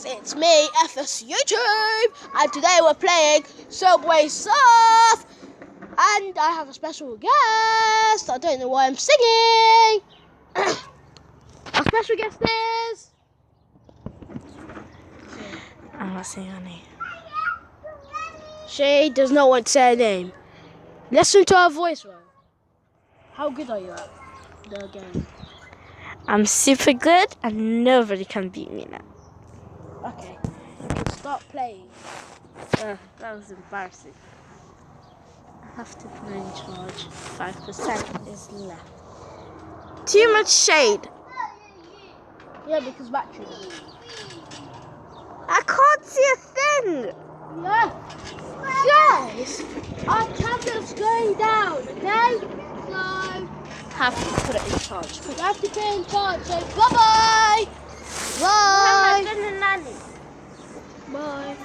it's me, FS YouTube, and today we're playing Subway Surf, and I have a special guest. I don't know why I'm singing. Our special guest is... I'm not saying her name. She does not want to say her name. Listen to her voice, right? How good are you at the game? I'm super good and nobody can beat me now. Okay, you can start playing. That was embarrassing. I have to put in charge. 5% is left. Too much shade. Yeah, because battery. I can't see a thing. Yeah. Guys, our camera's going down, okay? So... Have to put it in charge. you have to put in charge, so bye-bye!